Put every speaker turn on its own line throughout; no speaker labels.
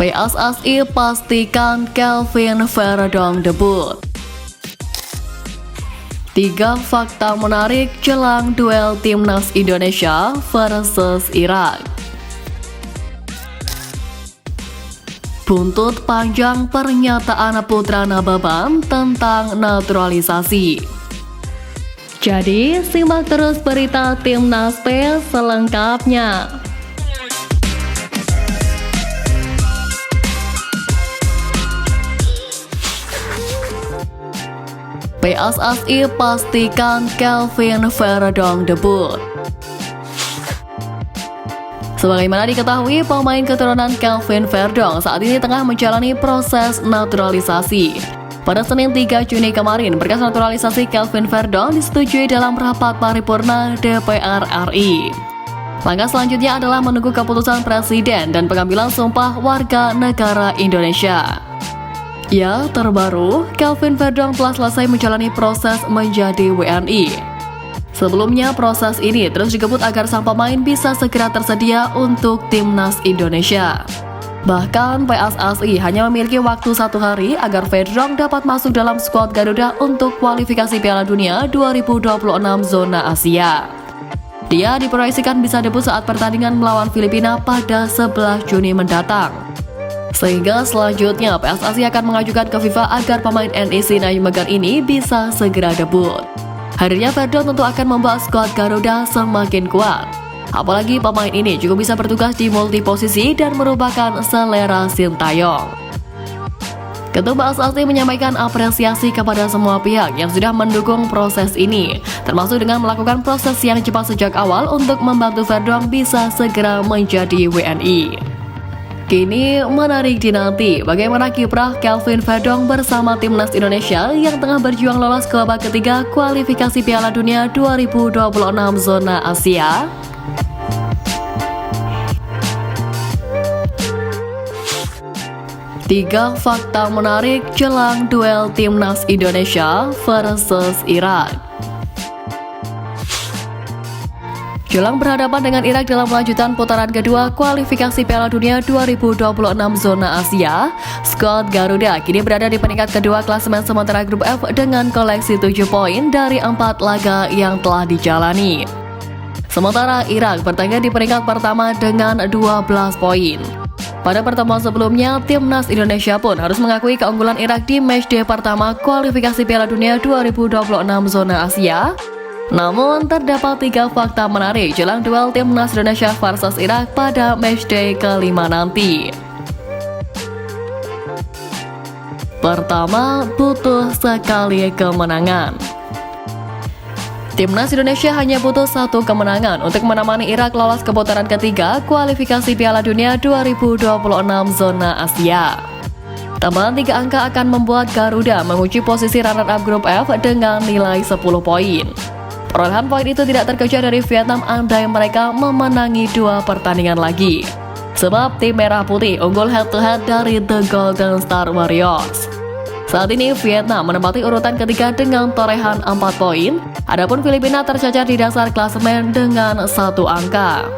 PSSI pastikan Kelvin Verdong debut. 3 fakta menarik jelang duel Timnas Indonesia versus Irak. Buntut panjang pernyataan Putra Nababan tentang naturalisasi. Jadi, simak terus berita Timnas P selengkapnya. PSSI pastikan Kelvin Verdong debut. Sebagaimana diketahui, pemain keturunan Kelvin Verdong saat ini tengah menjalani proses naturalisasi. Pada Senin 3 Juni kemarin, berkas naturalisasi Kelvin Verdong disetujui dalam rapat paripurna DPR RI. Langkah selanjutnya adalah menunggu keputusan Presiden dan pengambilan sumpah warga negara Indonesia. Ya, terbaru, Kelvin Verdong telah selesai menjalani proses menjadi WNI. Sebelumnya, proses ini terus dikebut agar sang pemain bisa segera tersedia untuk Timnas Indonesia. Bahkan, PSSI hanya memiliki waktu 1 hari agar Verdong dapat masuk dalam skuad Garuda untuk kualifikasi Piala Dunia 2026 zona Asia. Dia diproyeksikan bisa debut saat pertandingan melawan Filipina pada 11 Juni mendatang. Sehingga selanjutnya PSSI akan mengajukan ke FIFA agar pemain NEC Nijmegen ini bisa segera debut. Hadirnya Verdong tentu akan membuat skuad Garuda semakin kuat. Apalagi pemain ini juga bisa bertugas di multi posisi dan merupakan selera Sintayong. Ketua PSSI menyampaikan apresiasi kepada semua pihak yang sudah mendukung proses ini, termasuk dengan melakukan proses yang cepat sejak awal untuk membantu Verdong bisa segera menjadi WNI. Kini menarik dinanti bagaimana kiprah Kelvin Verdong bersama Timnas Indonesia yang tengah berjuang lolos ke babak ketiga kualifikasi Piala Dunia 2026 zona Asia. Tiga fakta menarik jelang duel Timnas Indonesia versus Irak. Jelang berhadapan dengan Irak dalam lanjutan putaran kedua kualifikasi Piala Dunia 2026 zona Asia, skuad Garuda kini berada di peringkat kedua klasemen sementara grup F dengan koleksi 7 poin dari 4 laga yang telah dijalani. Sementara Irak bertengger di peringkat pertama dengan 12 poin. Pada pertemuan sebelumnya, Timnas Indonesia pun harus mengakui keunggulan Irak di matchday pertama kualifikasi Piala Dunia 2026 zona Asia. Namun, terdapat 3 fakta menarik jelang duel Timnas Indonesia versus Irak pada matchday kelima nanti. Pertama, butuh sekali kemenangan. Timnas Indonesia hanya butuh 1 kemenangan untuk menemani Irak lolos ke putaran ketiga kualifikasi Piala Dunia 2026 zona Asia. Tambahan 3 angka akan membuat Garuda mengunci posisi runner-up grup F dengan nilai 10 poin. Perolehan poin itu tidak terkejar dari Vietnam andai mereka memenangi 2 pertandingan lagi. Sebab tim merah putih unggul head-to-head dari The Golden Star Warriors. Saat ini Vietnam menempati urutan ketiga dengan torehan 4 poin, adapun Filipina tercacar di dasar klasemen dengan 1 angka.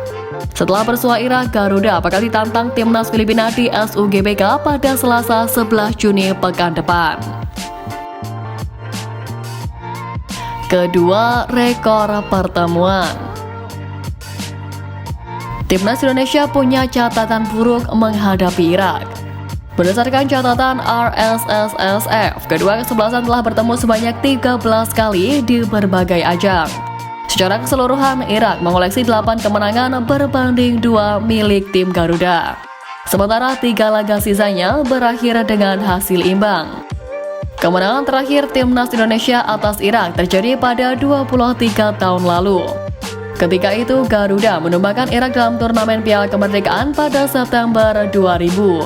Setelah bersua Irak, Garuda bakal ditantang Timnas Filipina di SUGBK pada Selasa 11 Juni pekan depan. Kedua, rekor pertemuan. Timnas Indonesia punya catatan buruk menghadapi Irak. Berdasarkan catatan RSSSF, kedua kesebelasan telah bertemu sebanyak 13 kali di berbagai ajang. Secara keseluruhan, Irak mengoleksi 8 kemenangan berbanding 2 milik tim Garuda. Sementara 3 laga sisanya berakhir dengan hasil imbang. Kemenangan terakhir Timnas Indonesia atas Irak terjadi pada 23 tahun lalu. Ketika itu, Garuda menumbakan Irak dalam turnamen Piala Kemerdekaan pada September 2000.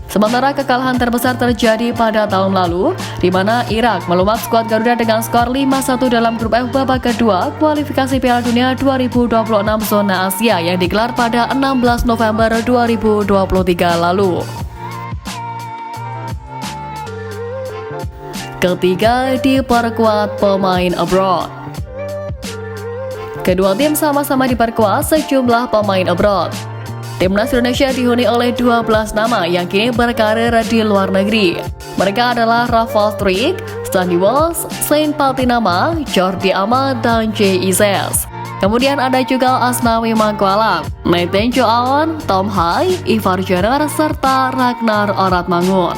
Sementara kekalahan terbesar terjadi pada tahun lalu, di mana Irak melumat skuad Garuda dengan skor 5-1 dalam grup F babak kedua kualifikasi Piala Dunia 2026 zona Asia yang digelar pada 16 November 2023 lalu. Ketiga, diperkuat pemain abroad. Kedua tim sama-sama diperkuat sejumlah pemain abroad. Timnas Indonesia dihuni oleh 12 nama yang kini berkarir di luar negeri. Mereka adalah Rafael Struijk, Sandy Walsh, Saint Patinama, Jordi Amat, dan Jay Ises. Kemudian ada juga Asnawi Mangkualam, Nathan Joaon, Tom Hai, Ivar Jenner, serta Ragnar Oratmangun.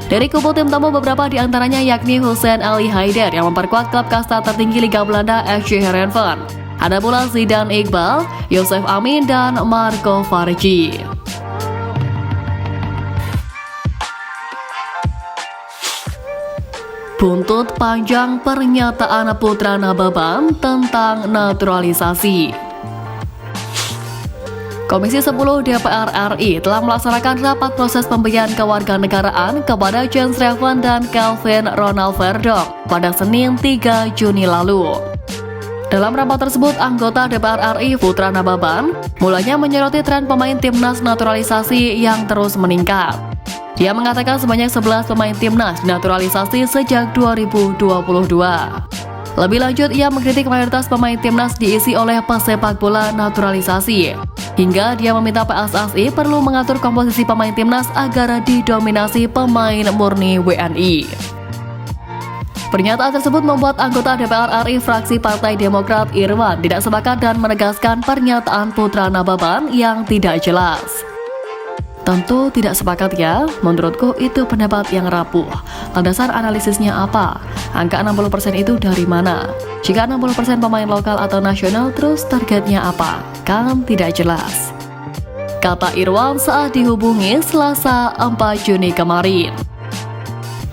Dari kubu tim tamu beberapa di antaranya yakni Hussein Ali Haider yang memperkuat klub kasta tertinggi Liga Belanda FC Heerenveen. Ada pula Zidane Iqbal, Yosef Amin, dan Marco Fargi. Buntut panjang pernyataan Putra Nababan tentang naturalisasi. Komisi 10 DPR RI telah melaksanakan rapat proses pemberian kewarganegaraan kepada Jens Reven dan Kelvin Ronald Verdonk pada Senin 3 Juni lalu. Dalam rapat tersebut, anggota DPR RI Putra Nababan mulanya menyoroti tren pemain timnas naturalisasi yang terus meningkat. Dia mengatakan sebanyak 11 pemain timnas naturalisasi sejak 2022. Lebih lanjut, ia mengkritik mayoritas pemain timnas diisi oleh pesepak bola naturalisasi. Hingga dia meminta PSSI perlu mengatur komposisi pemain timnas agar didominasi pemain murni WNI. Pernyataan tersebut membuat anggota DPR RI fraksi Partai Demokrat Irwan tidak sepakat dan menegaskan pernyataan Putra Nababan yang tidak jelas. Tentu tidak sepakat ya, menurutku itu pendapat yang rapuh. Landasan analisisnya apa? Angka 60% itu dari mana? Jika 60% pemain lokal atau nasional, terus targetnya apa? Kan tidak jelas. Kata Irwan saat dihubungi Selasa 4 Juni kemarin.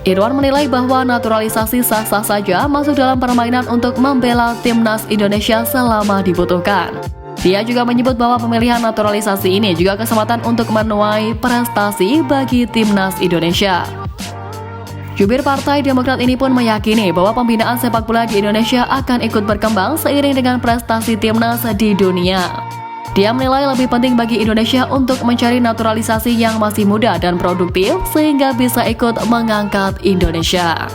Irwan menilai bahwa naturalisasi sah-sah saja masuk dalam permainan untuk membela timnas Indonesia selama dibutuhkan. Dia juga menyebut bahwa pemilihan naturalisasi ini juga kesempatan untuk menuai prestasi bagi timnas Indonesia. Jubir Partai Demokrat ini pun meyakini bahwa pembinaan sepak bola di Indonesia akan ikut berkembang seiring dengan prestasi timnas di dunia. Dia menilai lebih penting bagi Indonesia untuk mencari naturalisasi yang masih muda dan produktif sehingga bisa ikut mengangkat Indonesia.